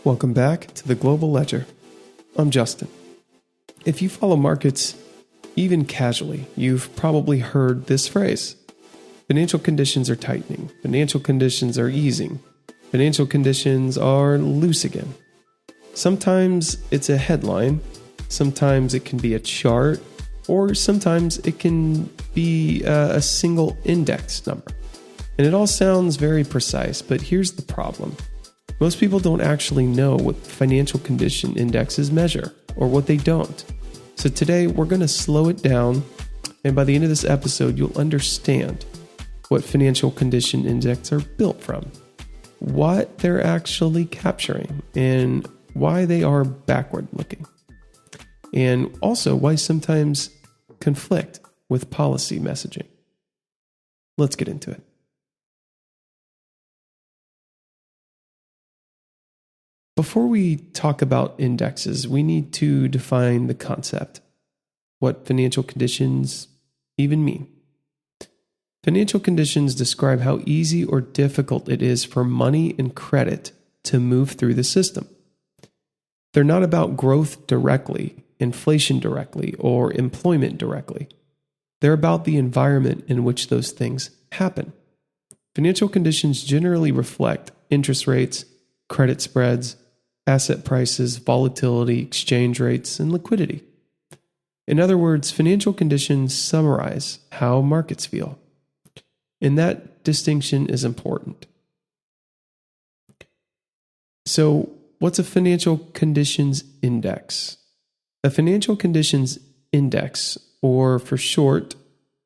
Welcome back to the Global Ledger. I'm Justin. If you follow markets even casually, you've probably heard this phrase. Financial conditions are tightening. Financial conditions are easing. Financial conditions are loose again. Sometimes it's a headline. Sometimes it can be a chart. Or sometimes it can be a single index number. And it all sounds very precise, but here's the problem. Most people don't actually know what financial condition indexes measure or what they don't. So today we're going to slow it down, and by the end of this episode, you'll understand what financial condition indexes are built from, what they're actually capturing, and why they are backward looking, and also why sometimes conflict with policy messaging. Let's get into it. Before we talk about indexes, we need to define the concept, what financial conditions even mean. Financial conditions describe how easy or difficult it is for money and credit to move through the system. They're not about growth directly, inflation directly, or employment directly. They're about the environment in which those things happen. Financial conditions generally reflect interest rates, credit spreads, asset prices, volatility, exchange rates, and liquidity. In other words, financial conditions summarize how markets feel. And that distinction is important. So, what's a financial conditions index? A financial conditions index, or for short,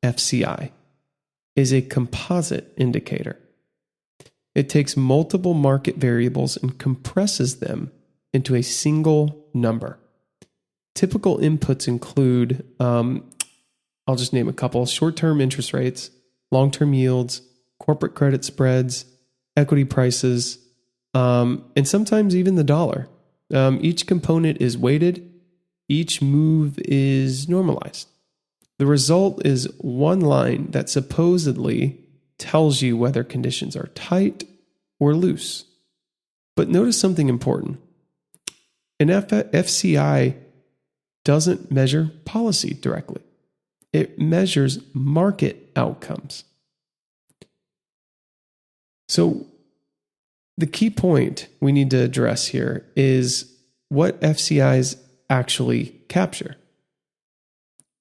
FCI, is a composite indicator. It takes multiple market variables and compresses them into a single number. Typical inputs include, I'll just name a couple, short-term interest rates, long-term yields, corporate credit spreads, equity prices, and sometimes even the dollar. Each component is weighted. Each move is normalized. The result is one line that supposedly tells you whether conditions are tight or loose. But notice something important. An FCI doesn't measure policy directly. It measures market outcomes. So the key point we need to address here is what FCIs actually capture.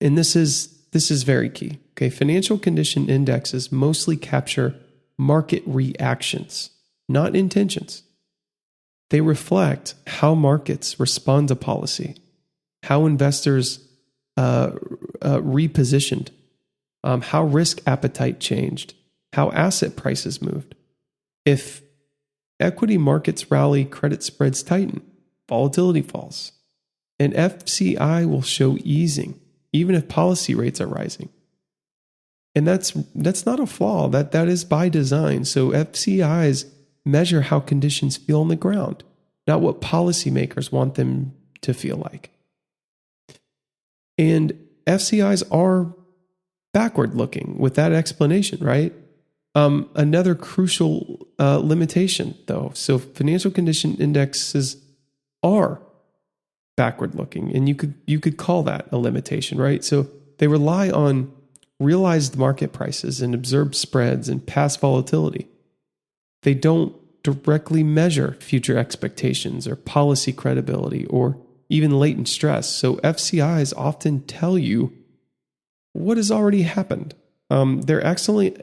And this is very key. Okay, financial condition indexes mostly capture market reactions, not intentions. They reflect how markets respond to policy, how investors repositioned, how risk appetite changed, how asset prices moved. If equity markets rally, credit spreads tighten, volatility falls. An FCI will show easing, even if policy rates are rising. And that's not a flaw. That is by design. So FCIs measure how conditions feel on the ground, not what policymakers want them to feel like. And FCIs are backward looking with that explanation, right? Another crucial limitation, though. So financial condition indexes are backward looking, and you could call that a limitation, right? So they rely on realized market prices and observed spreads and past volatility. They don't directly measure future expectations or policy credibility or even latent stress. So FCIs often tell you what has already happened. They're excellent,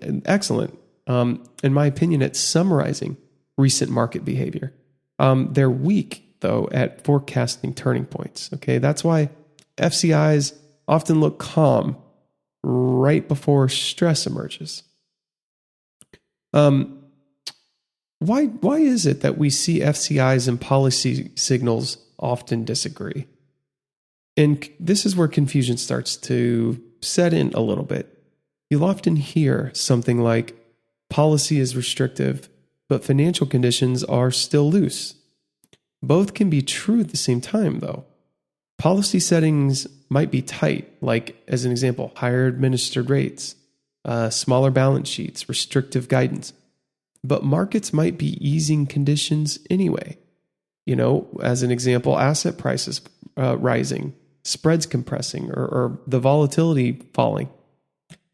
in my opinion, at summarizing recent market behavior. They're weak, though, at forecasting turning points. Okay, that's why FCIs often look calm right before stress emerges. Why is it that we see FCIs and policy signals often disagree? And this is where confusion starts to set in a little bit. You'll often hear something like, policy is restrictive, but financial conditions are still loose. Both can be true at the same time, though. Policy settings might be tight, like, as an example, higher administered rates, smaller balance sheets, restrictive guidance. But markets might be easing conditions anyway. As an example, asset prices rising, spreads compressing, or the volatility falling.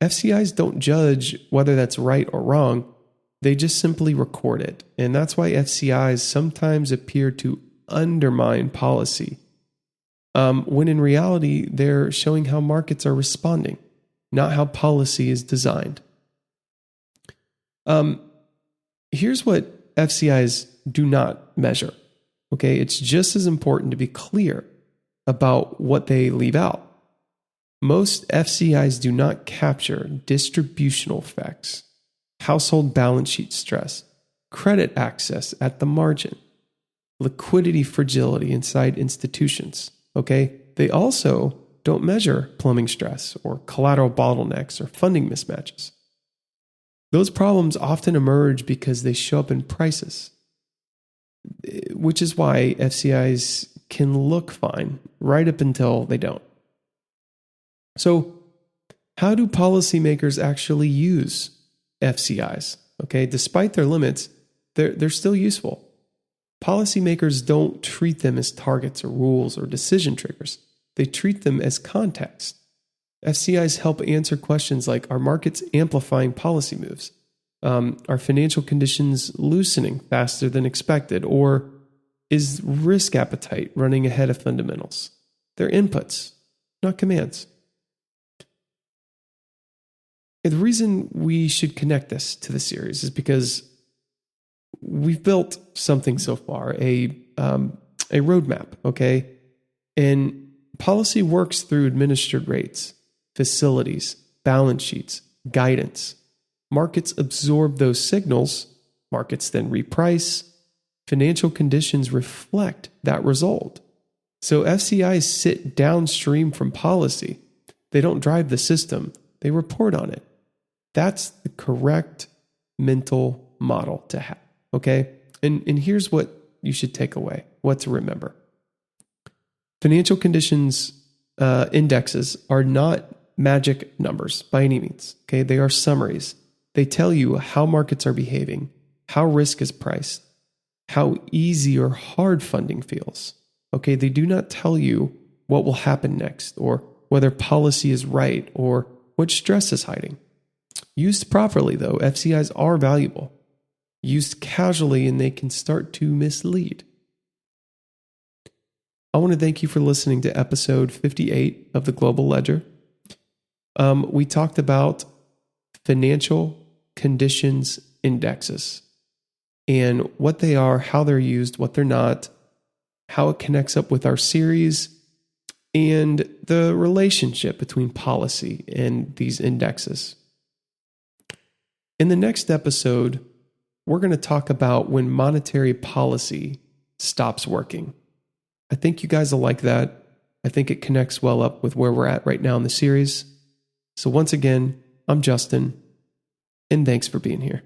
FCIs don't judge whether that's right or wrong. They just simply record it. And that's why FCIs sometimes appear to undermine policy, when in reality, they're showing how markets are responding, not how policy is designed. Here's what FCIs do not measure. Okay, it's just as important to be clear about what they leave out. Most FCIs do not capture distributional effects, household balance sheet stress, credit access at the margin, liquidity fragility inside institutions. Okay, they also don't measure plumbing stress or collateral bottlenecks or funding mismatches. Those problems often emerge because they show up in prices, which is why FCIs can look fine right up until they don't. So, how do policymakers actually use FCIs? Okay, despite their limits, they're still useful. Policymakers don't treat them as targets or rules or decision triggers. They treat them as context. FCIs help answer questions like, are markets amplifying policy moves? Are financial conditions loosening faster than expected? Or is risk appetite running ahead of fundamentals? They're inputs, not commands. And the reason we should connect this to the series is because we've built something so far, a roadmap, okay? And policy works through administered rates, facilities, balance sheets, guidance. Markets absorb those signals. Markets then reprice. Financial conditions reflect that result. So FCIs sit downstream from policy. They don't drive the system. They report on it. That's the correct mental model to have, okay? And here's what you should take away, what to remember. Financial conditions indexes are not magic numbers by any means, okay? They are summaries. They tell you how markets are behaving, how risk is priced, how easy or hard funding feels, okay? They do not tell you what will happen next or whether policy is right or what stress is hiding. Used properly, though, FCIs are valuable. Used casually, and they can start to mislead. I want to thank you for listening to episode 58 of the Global Ledger. We talked about financial conditions indexes and what they are, how they're used, what they're not, how it connects up with our series, and the relationship between policy and these indexes. In the next episode, we're going to talk about when monetary policy stops working. I think you guys will like that. I think it connects well up with where we're at right now in the series. So once again, I'm Justin, and thanks for being here.